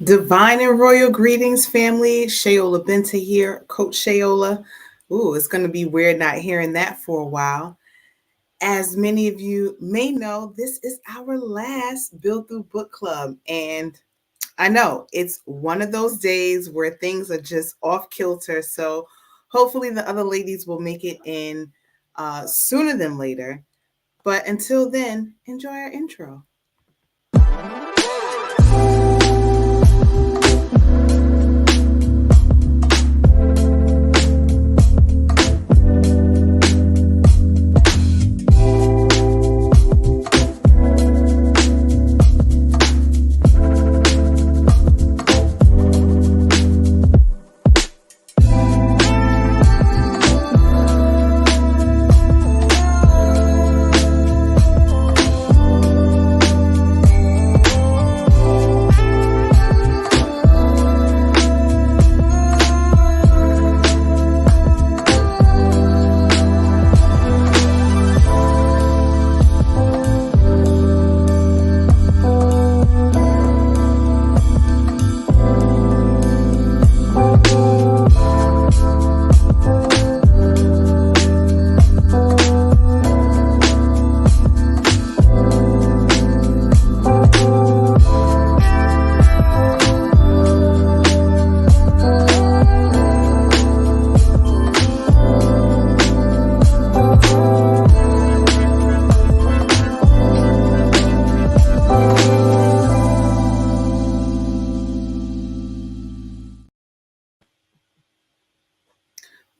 Divine and royal greetings, family. Shayola Benta here, Coach Shayola. Ooh, it's going to be weird not hearing that for a while. As many of you may know, this is our last Build Through Book Club. And I know it's one of those days where things are just off kilter. So hopefully the other ladies will make it in sooner than later. But until then, enjoy our intro.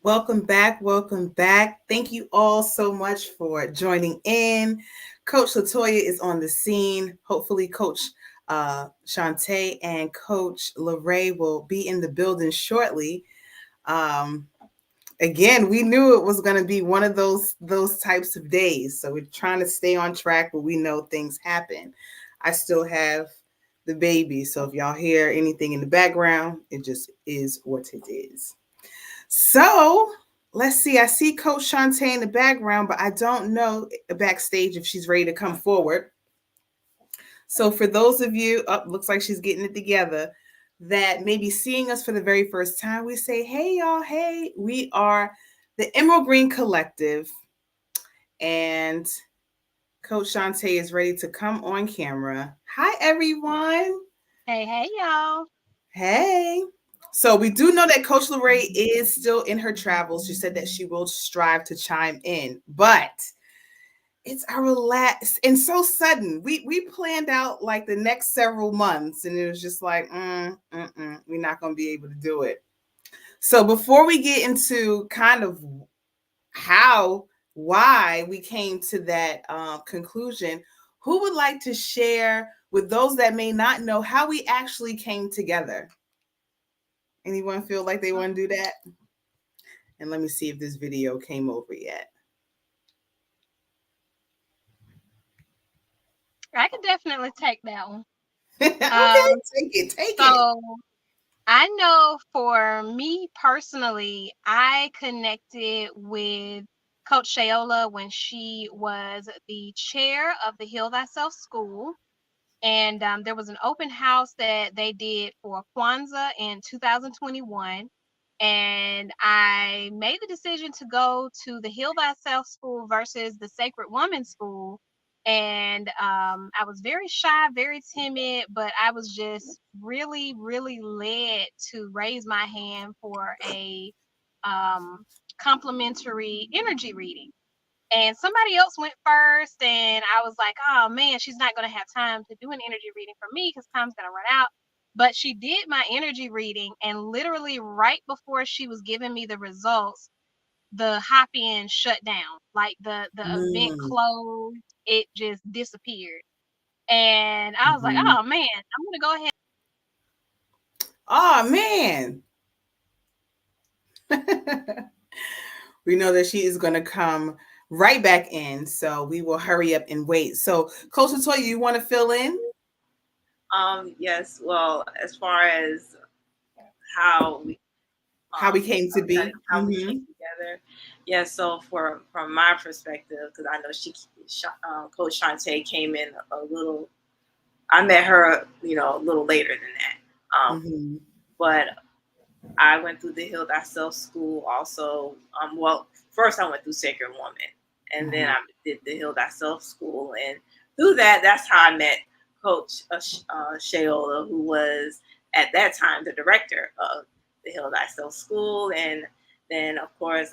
Welcome back. Welcome back. Thank you all so much for joining in. Coach Latoya is on the scene. Hopefully, Coach Shantae and Coach LaRae will be in the building shortly. Again, we knew it was going to be one of those types of days. So we're trying to stay on track, but we know things happen. I still have the baby. So if y'all hear anything in the background, it just is what it is. So let's see. I see Coach Shantae in the background, but I don't know backstage if she's ready to come forward. So for those of you, looks like she's getting it together, that may be seeing us for the very first time, we say, hey, y'all. Hey, we are the Emerald Green Collective. And Coach Shantae is ready to come on camera. Hi, everyone. Hey, y'all. Hey. So we do know that Coach LaRae is still in her travels. She said that she will strive to chime in, but it's our last and so sudden. We planned out like the next several months, and it was just like, we're not going to be able to do it. So before we get into kind of why we came to that conclusion, who would like to share with those that may not know how we actually came together? Anyone feel like they want to do that? And let me see if this video came over yet. I can definitely take that one. Okay, take it. So I know for me personally, I connected with Coach Shayola when she was the chair of the Heal Thyself School. And there was an open house that they did for Kwanzaa in 2021. And I made the decision to go to the Heal Thyself School versus the Sacred Woman School. And I was very shy, very timid, but I was just really, really led to raise my hand for a complimentary energy reading. And somebody else went first, and I was like, oh man, she's not going to have time to do an energy reading for me because time's going to run out. But she did my energy reading, and literally right before she was giving me the results, the hop-in shut down. Like the event closed, it just disappeared. And I was like, oh man, I'm going to go ahead. Oh man. We know that she is going to come right back in, so we will hurry up and wait. So, Coach Latoya, you want to fill in? Yes. Well, as far as how we came to be, how we came together. Yeah. So from my perspective, because I know Coach Shantae came in a little. I met her, a little later than that. Mm-hmm. But I went through the Heal Thyself school also. Well, first I went through Sacred Woman, and then Mm-hmm. I did the Heal Thyself school, and through that, that's how I met Coach Shayola, who was at that time the director of the Heal Thyself school, and then of course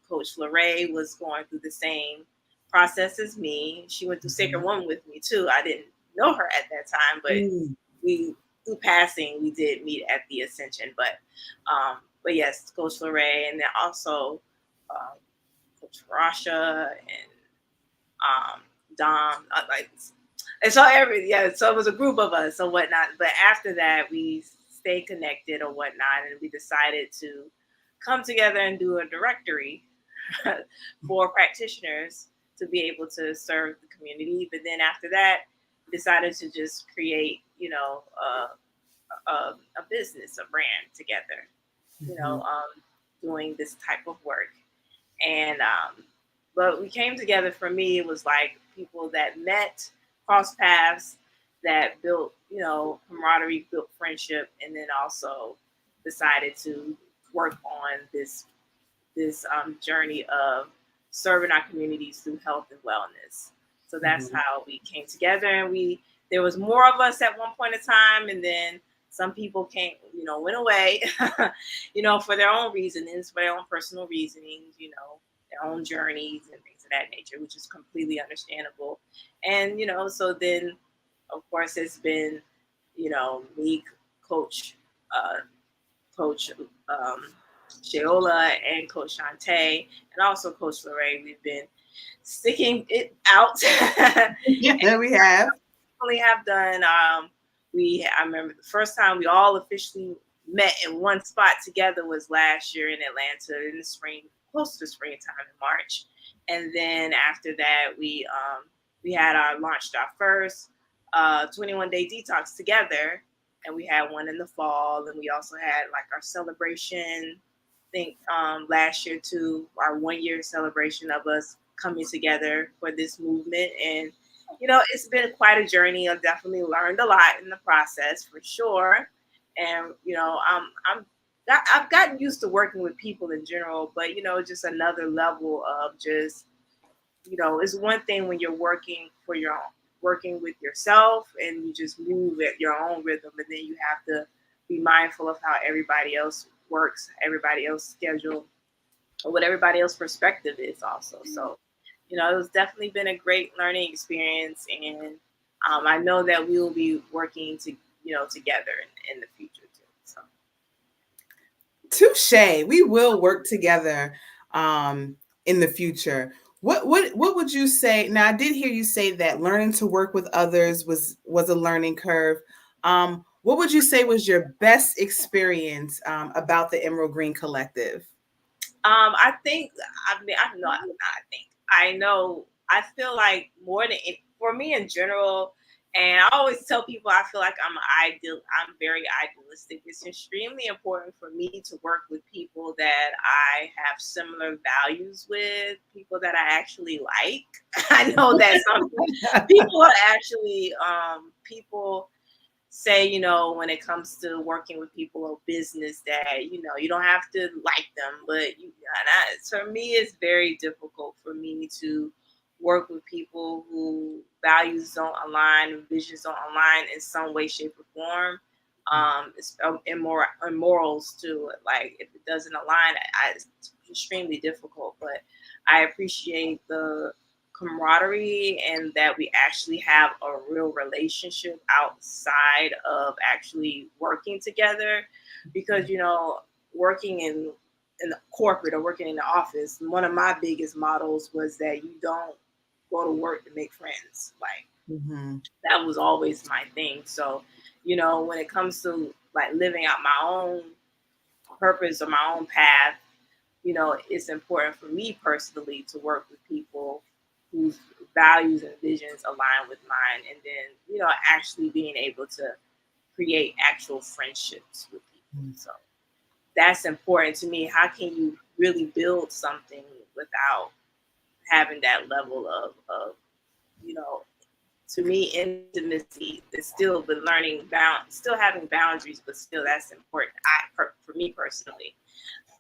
Coach Lorraine was going through the same process as me. She went through Sacred Woman with me too. I didn't know her at that time, but Mm-hmm. we through passing we did meet at the Ascension. But yes, Coach Lorraine, and then also um, Coach Rasha and um, Dom, like, and so so it was a group of us or whatnot. But after that, we stayed connected or whatnot, and we decided to come together and do a directory for practitioners to be able to serve the community. But then after that, we decided to just create, a business, a brand together, you know, doing this type of work. And but we came together. For me, it was like people that met, crossed paths, that built, camaraderie, built friendship, and then also decided to work on this journey of serving our communities through health and wellness. So that's Mm-hmm. how we came together, and there was more of us at one point in time, and then some people came, went away, for their own reasonings, for their own personal reasonings, their own journeys and things of that nature, which is completely understandable. And so then, of course, it's been, me, Coach uh, Coach Sheola and Coach Shantae, and also Coach Lorraine. We've been sticking it out. Yeah, we have. Definitely have done. I remember the first time we all officially met in one spot together was last year in Atlanta in the spring, close to springtime in March. And then after that, we had launched our first 21-day detox together, and we had one in the fall, and we also had like our celebration. I think last year too, our 1 year celebration of us coming together for this movement. And it's been quite a journey. I've definitely learned a lot in the process for sure. And I've gotten used to working with people in general, but just another level of just, it's one thing when you're working for your own, working with yourself, and you just move at your own rhythm, and then you have to be mindful of how everybody else works, everybody else schedule, or what everybody else perspective is also. So, it was definitely been a great learning experience, and I know that we will be working together in the future too. So. Touche. We will work together in the future. What would you say? Now, I did hear you say that learning to work with others was a learning curve. What would you say was your best experience about the Emerald Green Collective? I think I know. I think I know. I feel like more than for me in general, and I always tell people I feel like I'm very idealistic. It's extremely important for me to work with people that I have similar values with, people that I actually like. I know that some people are actually people say, when it comes to working with people or business, that, you don't have to like them, but for me, it's very difficult for me to work with people who values don't align, visions don't align in some way, shape, or form. It's and morals too. Like if it doesn't align, it's extremely difficult. But I appreciate the camaraderie and that we actually have a real relationship outside of actually working together, because working in the corporate or working in the office, one of my biggest models was that you don't go to work to make friends. Like Mm-hmm. that was always my thing. So when it comes to like living out my own purpose or my own path, it's important for me personally to work with people whose values and visions align with mine. And then, actually being able to create actual friendships with people. So that's important to me. How can you really build something without having that level of, you know, to me, intimacy is still the still having boundaries, but still that's important. For me personally,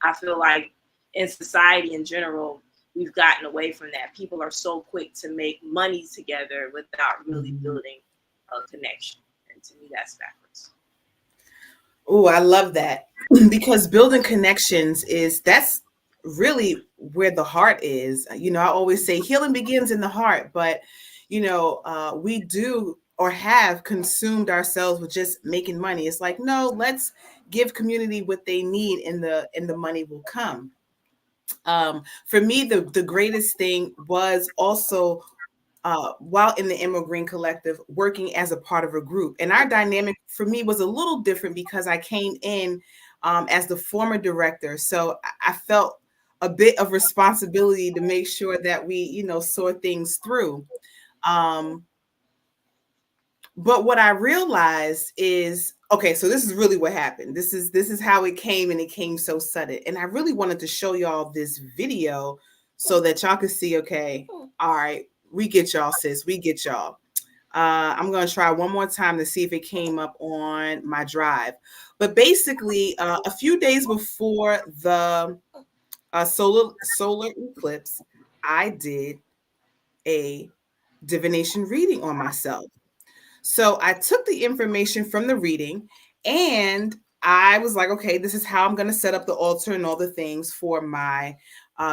I feel like in society in general, we've gotten away from that. People are so quick to make money together without really building a connection. And to me, that's backwards. Oh, I love that because building connections that's really where the heart is. I always say healing begins in the heart, but we do or have consumed ourselves with just making money. It's like, no, let's give community what they need, and the money will come. For me, the greatest thing was also while in the Emerald Green Collective, working as a part of a group. And our dynamic for me was a little different because I came in as the former director. So I felt a bit of responsibility to make sure that we, saw things through. But what I realized is, okay, so this is really what happened. This is how it came, and it came so sudden. And I really wanted to show y'all this video so that y'all could see, okay, all right, we get y'all, sis. We get y'all. I'm going to try one more time to see if it came up on my drive. But basically, a few days before the solar eclipse, I did a divination reading on myself. So I took the information from the reading, and I was like, okay, this is how I'm going to set up the altar and all the things for my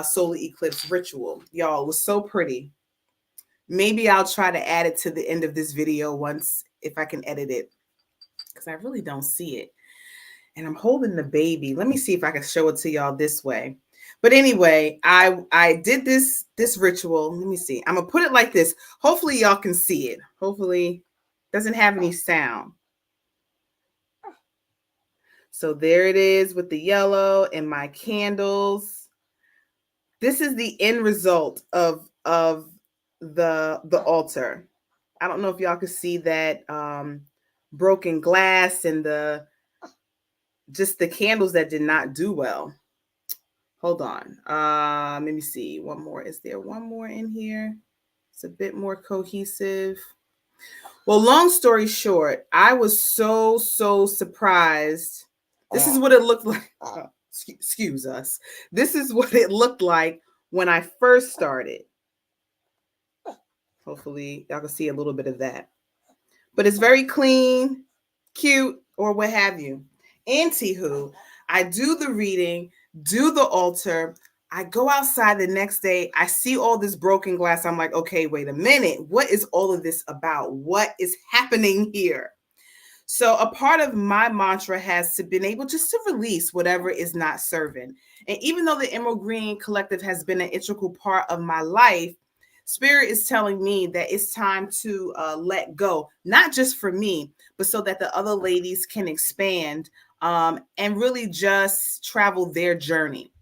solar eclipse ritual. Y'all, it was so pretty. Maybe I'll try to add it to the end of this video once, if I can edit it, because I really don't see it. And I'm holding the baby. Let me see if I can show it to y'all this way. But anyway, I did this ritual. Let me see. I'm gonna put it like this. Hopefully y'all can see it. Hopefully it doesn't have any sound. So there it is with the yellow and my candles. This is the end result of the altar. I don't know if y'all could see that broken glass and just the candles that did not do well. Hold on. Let me see. One more. Is there one more in here? It's a bit more cohesive. Well, long story short, I was so surprised. This is what it looked like. Excuse us. This is what it looked like when I first started. Hopefully y'all can see a little bit of that. But it's very clean, cute, or what have you. Anywho, I do the reading, do the altar. I go outside the next day. I see all this broken glass. I'm like, okay, wait a minute. What is all of this about? What is happening here? So a part of my mantra has to been able just to release whatever is not serving. And even though the Emerald Green Collective has been an integral part of my life, Spirit is telling me that it's time to let go, not just for me, but so that the other ladies can expand and really just travel their journey.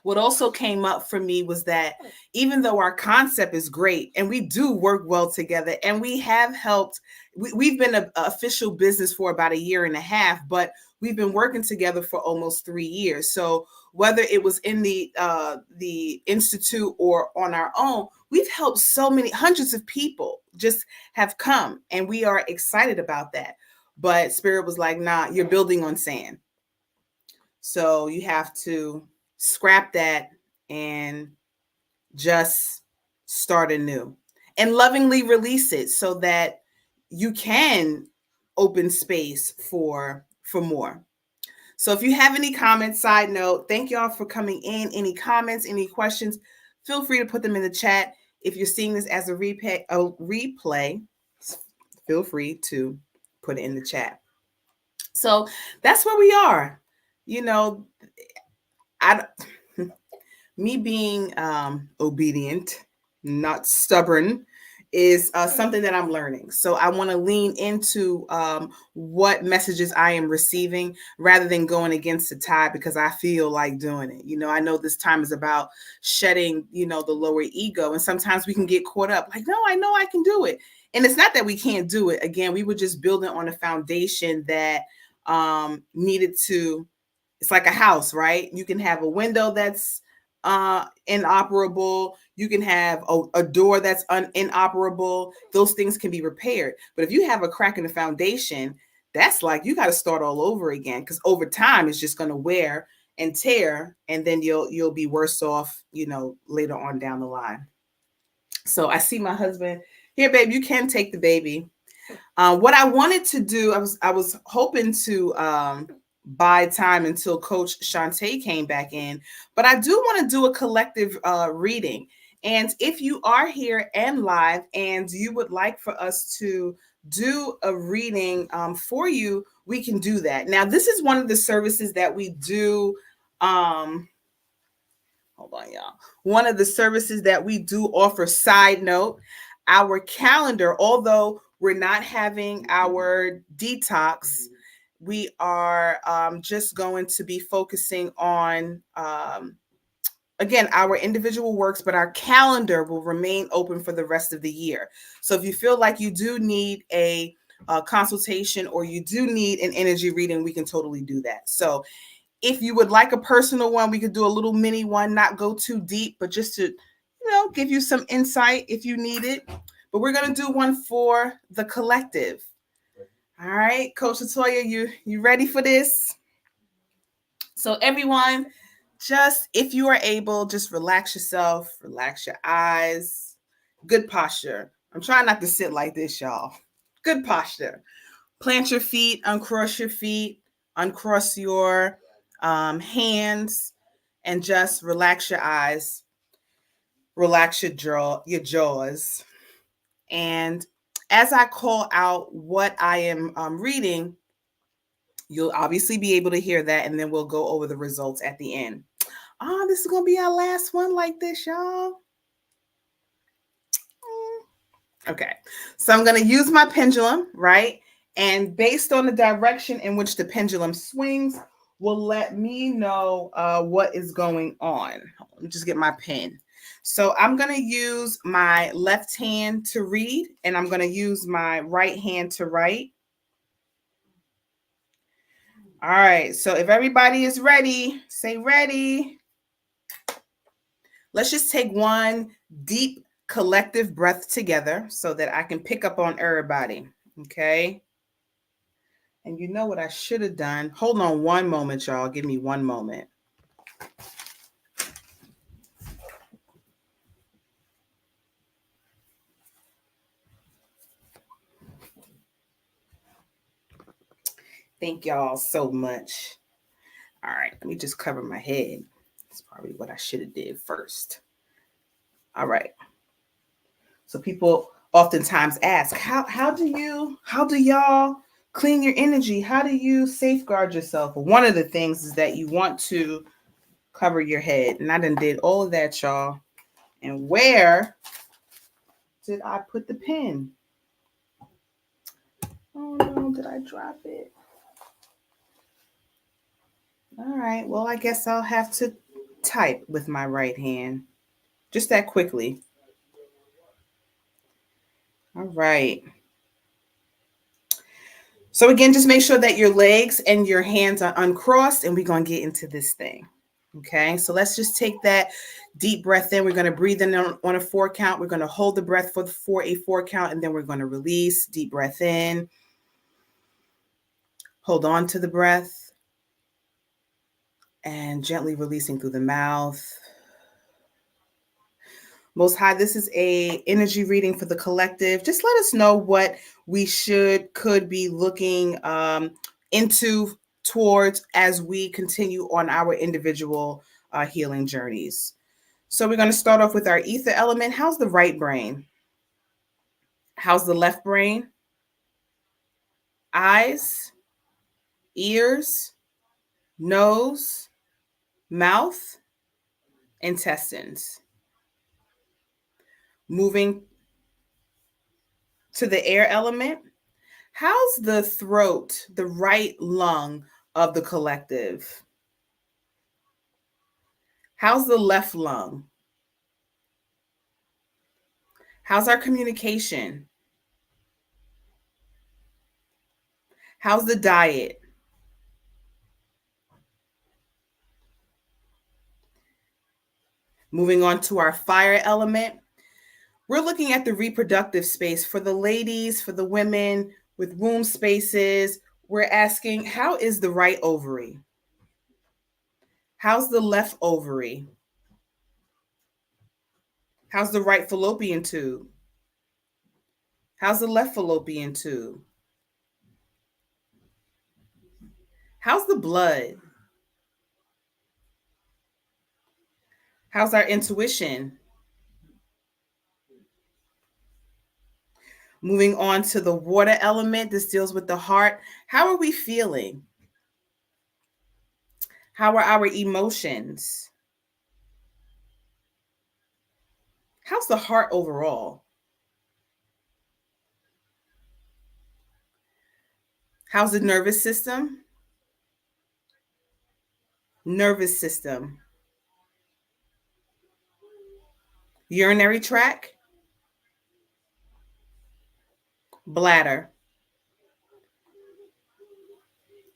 What also came up for me was that even though our concept is great and we do work well together and we have helped, we've been an official business for about 1.5 years, but we've been working together for almost 3 years. So whether it was in the institute or on our own, we've helped so many hundreds of people just have come, and we are excited about that. But Spirit was like, nah, you're building on sand. So you have to scrap that and just start anew and lovingly release it so that you can open space for more. So if you have any comments, side note, thank y'all for coming in. Any comments, any questions, feel free to put them in the chat. If you're seeing this as a replay, feel free to put it in the chat. So that's where we are. You know, me being obedient, not stubborn, is something that I'm learning. So I want to lean into what messages I am receiving rather than going against the tide because I feel like doing it. You know, I know this time is about shedding, the lower ego. And sometimes we can get caught up like, no, I know I can do it. And it's not that we can't do it. Again, we were just building on a foundation that needed to, it's like a house, right? You can have a window that's inoperable. You can have a door that's inoperable. Those things can be repaired. But if you have a crack in the foundation, that's like you got to start all over again, because over time it's just going to wear and tear, and then you'll be worse off, later on down the line. So I see my husband here, babe. You can take the baby. What I wanted to do, I was hoping to buy time until Coach Shantae came back in, but I do want to do a collective reading. And if you are here and live, and you would like for us to do a reading for you, we can do that. Now, this is one of the services that we do. Hold on, y'all. One of the services that we do offer, side note, our calendar, although we're not having our detox, we are just going to be focusing on, again, our individual works, but our calendar will remain open for the rest of the year. So if you feel like you do need a consultation, or you do need an energy reading, we can totally do that. So if you would like a personal one, we could do a little mini one, not go too deep, but just to, give you some insight if you need it. But we're going to do one for the collective. All right, Coach Latoya, you ready for this? So everyone, just if you are able, just relax yourself, relax your eyes. Good posture. I'm trying not to sit like this, y'all. Good posture. Plant your feet, uncross your feet, uncross your hands, and just relax your eyes, relax your jaws. And as I call out what I am reading, you'll obviously be able to hear that, and then we'll go over the results at the end. This is going to be our last one like this, y'all. Okay, so I'm going to use my pendulum, right? And based on the direction in which the pendulum swings, will let me know what is going on. Let me just get my pen. So I'm going to use my left hand to read, and I'm going to use my right hand to write. All right, so if everybody is ready, say ready. Let's just take one deep collective breath together so that I can pick up on everybody, okay? And you know what I should have done? Hold on one moment, y'all. Give me one moment. Thank y'all so much. All right, let me just cover my head. That's probably what I should have did first. All right. So people oftentimes ask, how do y'all clean your energy? How do you safeguard yourself? Well, one of the things is that you want to cover your head. And I done did all of that, y'all. And where did I put the pen? Oh no, did I drop it? All right, well, I guess I'll have to type with my right hand. Just that quickly. All right. So again, just make sure that your legs and your hands are uncrossed, and we're going to get into this thing. Okay, so let's just take that deep breath in. We're going to breathe in on a 4 count. We're going to hold the breath for a 4 count, and then we're going to release. Deep breath in. Hold on to the breath. And gently releasing through the mouth. Most High, this is a energy reading for the collective. Just let us know what we could be looking into towards as we continue on our individual healing journeys. So we're going to start off with our ether element. How's the right brain? How's the left brain? Eyes, ears, nose, mouth, intestines. Moving to the air element. How's the throat, the right lung of the collective? How's the left lung? How's our communication? How's the diet? Moving on to our fire element, we're looking at the reproductive space for the ladies, for the women with womb spaces. We're asking, how is the right ovary? How's the left ovary? How's the right fallopian tube? How's the left fallopian tube? How's the blood? How's our intuition? Moving on to the water element, this deals with the heart. How are we feeling? How are our emotions? How's the heart overall? How's the nervous system? Nervous system. Urinary tract. Bladder.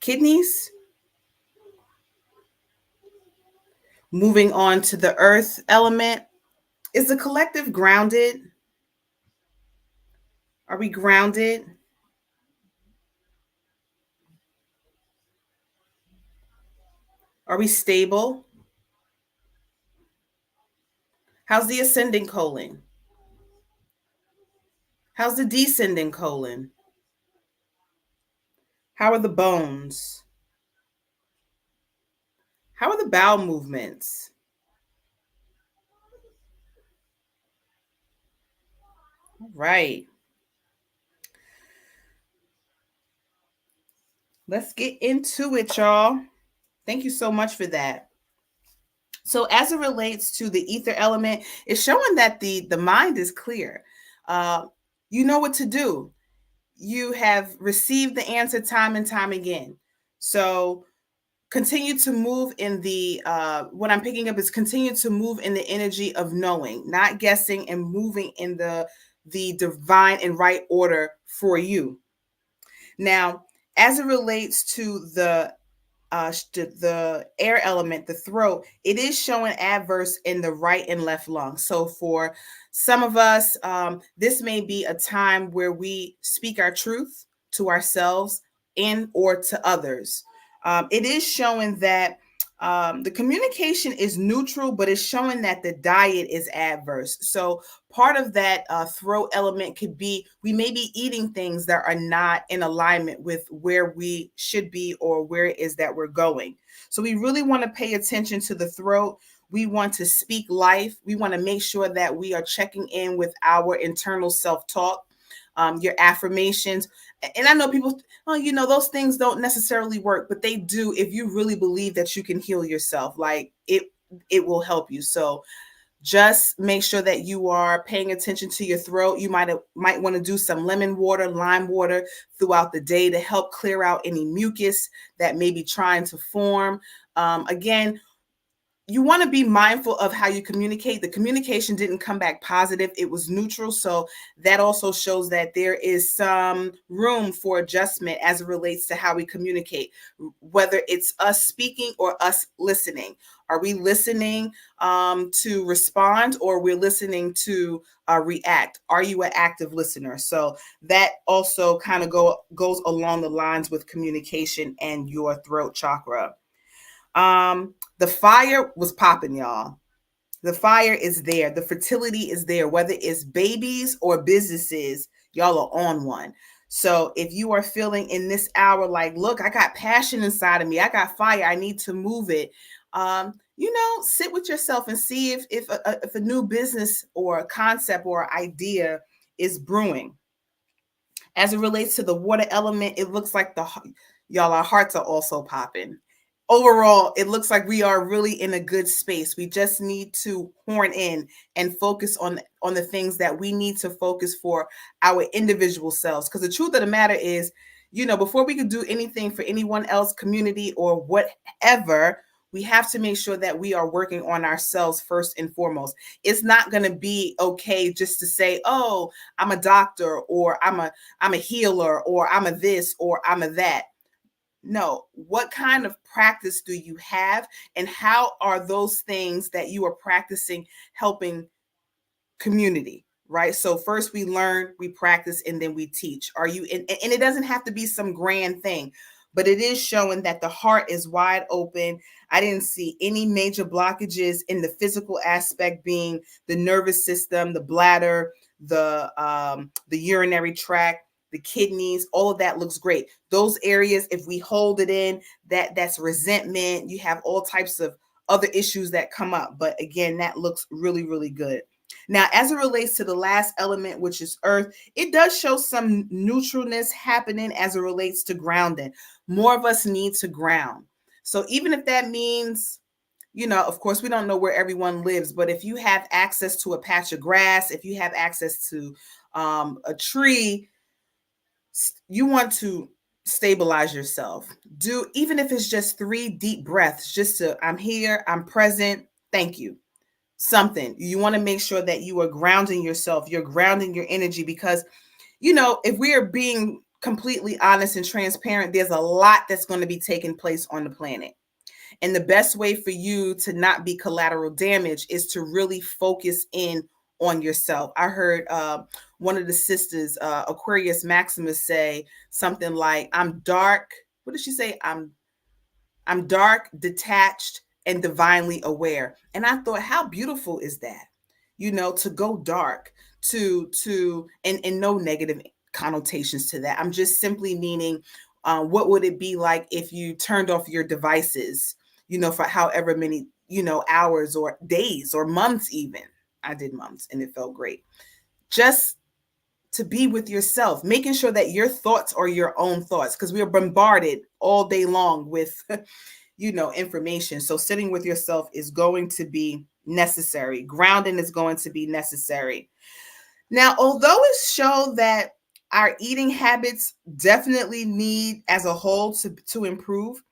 Kidneys. Moving on to the earth element. Is the collective grounded? Are we grounded? Are we stable? How's the ascending colon? How's the descending colon? How are the bones? How are the bowel movements? All right. Let's get into it, y'all. Thank you so much for that. So as it relates to the ether element, it's showing that the mind is clear. You know what to do. You have received the answer time and time again. So continue to move in the what I'm picking up is continue to move in the energy of knowing, not guessing, and moving in the divine and right order for you. Now, as it relates to the air element, the throat, it is showing adverse in the right and left lung. So for some of us, this may be a time where we speak our truth to ourselves and or to others. It is showing that the communication is neutral, but it's showing that the diet is adverse. So part of that throat element could be we may be eating things that are not in alignment with where we should be or where it is that we're going. So we really want to pay attention to the throat. We want to speak life. We want to make sure that we are checking in with our internal self-talk, your affirmations. And I know people, oh, you know, those things don't necessarily work, but they do if you really believe that you can heal yourself. Like it will help you. So just make sure that you are paying attention to your throat. You might want to do some lemon water, lime water throughout the day to help clear out any mucus that may be trying to form. Again, you want to be mindful of how you communicate. The communication didn't come back positive. It was neutral. So that also shows that there is some room for adjustment as it relates to how we communicate, whether it's us speaking or us listening. Are we listening to respond, or we're listening to react? Are you an active listener? So that also kind of goes along the lines with communication and your throat chakra. The fire was popping, y'all. The fire is there. The fertility is there, whether it's babies or businesses, y'all are on one. So if you are feeling in this hour like, look, I got passion inside of me, I got fire, I need to move it. Sit with yourself and see if a new business or a concept or idea is brewing. As it relates to the water element, it looks like y'all, our hearts are also popping. Overall, it looks like we are really in a good space. We just need to horn in and focus on the things that we need to focus for our individual selves. Because the truth of the matter is, before we could do anything for anyone else, community, or whatever, we have to make sure that we are working on ourselves first and foremost. It's not going to be okay just to say, oh, I'm a doctor, or I'm a healer, or I'm a this, or I'm a that. No, what kind of practice do you have, and how are those things that you are practicing helping community? Right. So first we learn, we practice, and then we teach. Are you and it doesn't have to be some grand thing, but it is showing that the heart is wide open. I didn't see any major blockages in the physical aspect, being the nervous system, the bladder, the urinary tract, the kidneys. All of that looks great. Those areas, if we hold it in, that's resentment. You have all types of other issues that come up, but again, that looks really, really good. Now, as it relates to the last element, which is earth, it does show some neutralness happening as it relates to grounding. More of us need to ground. So even if that means, of course, we don't know where everyone lives, but if you have access to a patch of grass, if you have access to a tree, you want to stabilize yourself. Do, even if it's just 3 deep breaths, just to, I'm here, I'm present, thank you. Something. You want to make sure that you are grounding yourself, you're grounding your energy, because if we are being completely honest and transparent, there's a lot that's going to be taking place on the planet. And the best way for you to not be collateral damage is to really focus in on yourself. I heard one of the sisters, Aquarius Maximus, say something like, I'm dark. What did she say? I'm dark, detached, and divinely aware. And I thought, how beautiful is that? To go dark, and no negative connotations to that. I'm just simply meaning, what would it be like if you turned off your devices, for however many, hours or days or months even. I did months and it felt great. Just to be with yourself, making sure that your thoughts are your own thoughts, because we are bombarded all day long with information. So sitting with yourself is going to be necessary. Grounding is going to be necessary. Now, although it's shown that our eating habits definitely need as a whole to improve,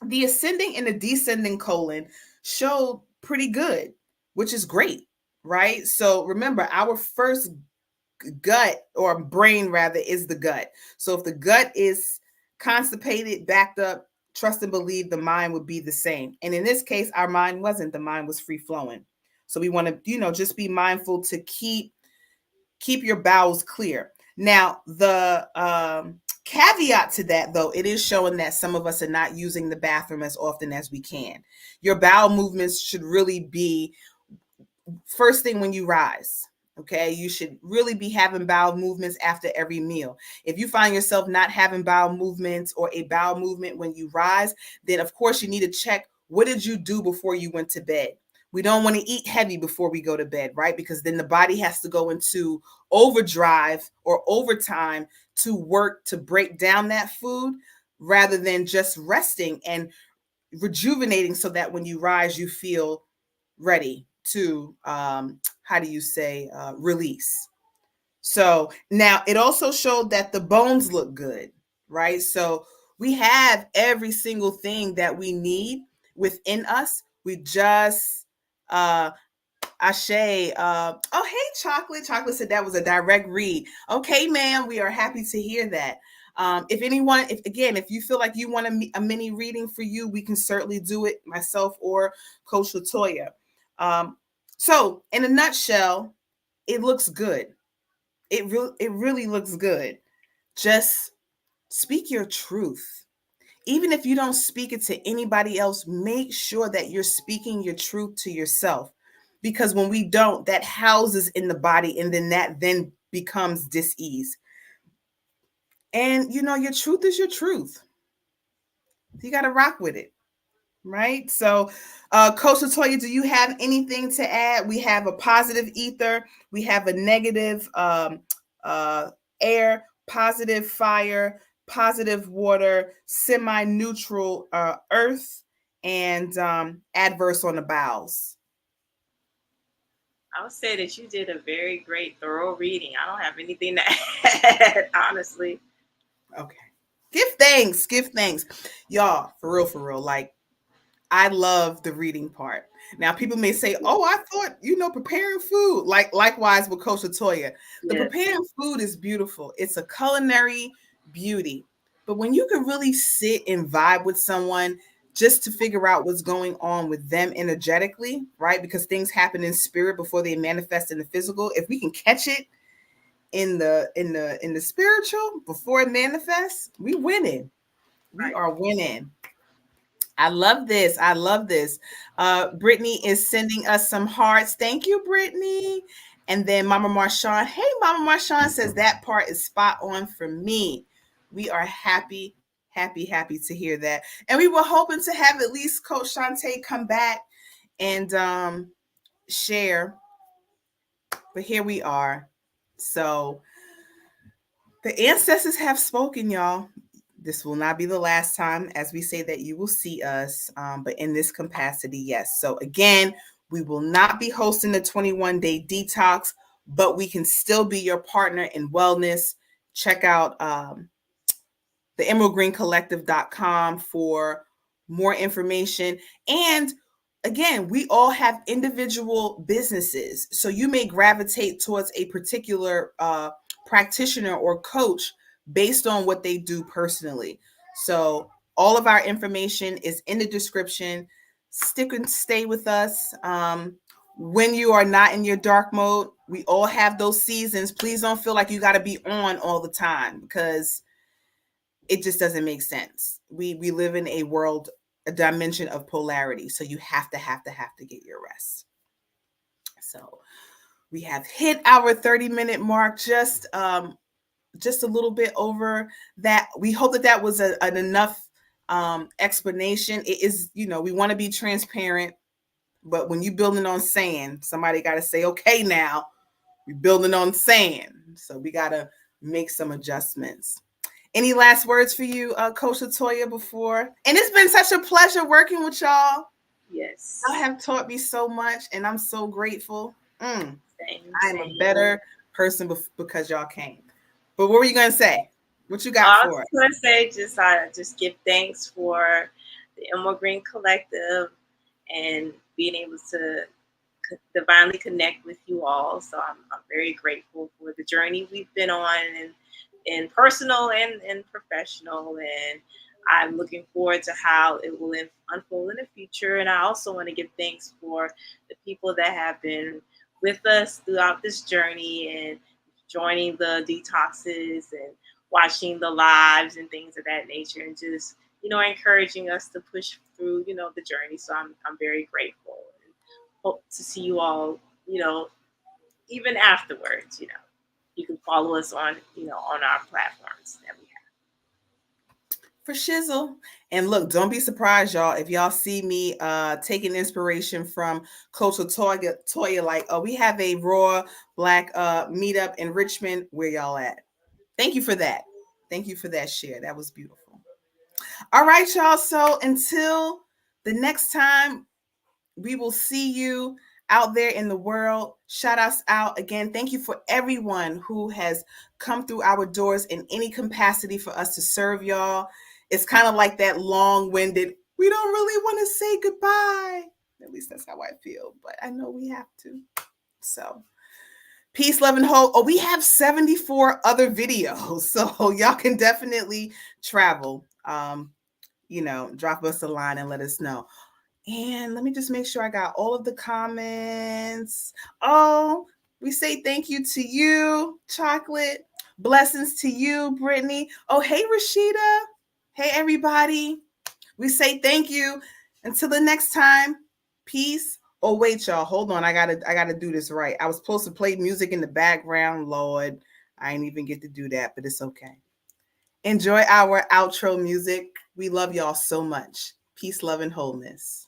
the ascending and the descending colon showed pretty good, which is great, right? So remember, our first gut, or brain rather, is the gut. So if the gut is constipated, backed up, trust and believe the mind would be the same. And in this case, our mind wasn't. The mind was free flowing. So we want to, just be mindful to keep your bowels clear. Now, the caveat to that, though, it is showing that some of us are not using the bathroom as often as we can. Your bowel movements should really be first thing when you rise. Okay, you should really be having bowel movements after every meal. If you find yourself not having bowel movements or a bowel movement when you rise, then of course you need to check, what did you do before you went to bed? We don't want to eat heavy before we go to bed, right? Because then the body has to go into overdrive or overtime to work to break down that food, rather than just resting and rejuvenating, so that when you rise, you feel ready to how do you say, release. So now it also showed that the bones look good, right? So we have every single thing that we need within us. We just Ashe, oh hey, Chocolate said that was a direct read. Okay, ma'am, we are happy to hear that. If anyone, if you feel like you want a mini reading for you, we can certainly do it, myself or Coach Latoya. So in a nutshell, it looks good. It really looks good. Just speak your truth. Even if you don't speak it to anybody else, make sure that you're speaking your truth to yourself. Because when we don't, that houses in the body, and then that then becomes dis-ease. And your truth is your truth. You got to rock with it. Right? So, Coach Latoya, do you have anything to add? We have a positive ether, we have a negative air, positive fire, positive water, semi-neutral earth, and adverse on the bowels. I would say that you did a very great, thorough reading. I don't have anything to add, honestly. Okay. Give thanks. Y'all, for real. Like, I love the reading part. Now, people may say, oh, I thought, preparing food. Likewise with Coach Latoya. The preparing food is beautiful. It's a culinary beauty. But when you can really sit and vibe with someone just to figure out what's going on with them energetically, right? Because things happen in spirit before they manifest in the physical. If we can catch it in the spiritual before it manifests, we winning. We are winning. I love this. I love this. Brittany is sending us some hearts. Thank you, Brittany. And then Mama Marshawn. Hey, Mama Marshawn says that part is spot on for me. We are happy, happy, happy to hear that. And we were hoping to have at least Coach Shantae come back and share. But here we are. So the ancestors have spoken, y'all. This will not be the last time, as we say, that you will see us, but in this capacity, yes. So again, we will not be hosting the 21-day detox, but we can still be your partner in wellness. Check out the emeraldgreencollective.com for more information. And again, we all have individual businesses. So you may gravitate towards a particular practitioner or coach based on what they do personally. So all of our information is in the description. Stick and stay with us. When you are not in your dark mode, we all have those seasons. Please don't feel like you got to be on all the time, because it just doesn't make sense. We live in a world, a dimension of polarity. So you have to get your rest. So we have hit our 30-minute mark, just a little bit over that. We hope that was an enough explanation. It is, we want to be transparent, but when you're building on sand, somebody got to say, okay, now we're building on sand. So we got to make some adjustments. Any last words for you, Coach Latoya, before? And it's been such a pleasure working with y'all. Yes. Y'all have taught me so much, and I'm so grateful. Same. I am a better person because y'all came. But what were you going to say? What you got for us? I was going to say, just give thanks for the Emerald Green Collective and being able to divinely connect with you all. So I'm very grateful for the journey we've been on, and personal and professional, and I'm looking forward to how it will unfold in the future. And I also want to give thanks for the people that have been with us throughout this journey and joining the detoxes and watching the lives and things of that nature, and just encouraging us to push through the journey. So I'm very grateful, and hope to see you all even afterwards. You can follow us on on our platforms that we have. For shizzle. And look, don't be surprised, y'all, if y'all see me taking inspiration from Coach Latoya, like, oh, we have a raw black meetup in Richmond. Where y'all at? Thank you for that. Thank you for that share. That was beautiful. All right, y'all. So until the next time, we will see you out there in the world. Shout us out again. Thank you for everyone who has come through our doors in any capacity for us to serve y'all. It's kind of like that long-winded, we don't really want to say goodbye. At least that's how I feel, but I know we have to. So peace, love, and hope. Oh, we have 74 other videos, so y'all can definitely travel. Drop us a line and let us know. And let me just make sure I got all of the comments. Oh, we say thank you to you, Chocolate. Blessings to you, Brittany. Oh, hey, Rashida. Hey, everybody. We say thank you. Until the next time, peace. Oh, wait, y'all. Hold on. I gotta do this right. I was supposed to play music in the background. Lord, I didn't even get to do that, but it's okay. Enjoy our outro music. We love y'all so much. Peace, love, and wholeness.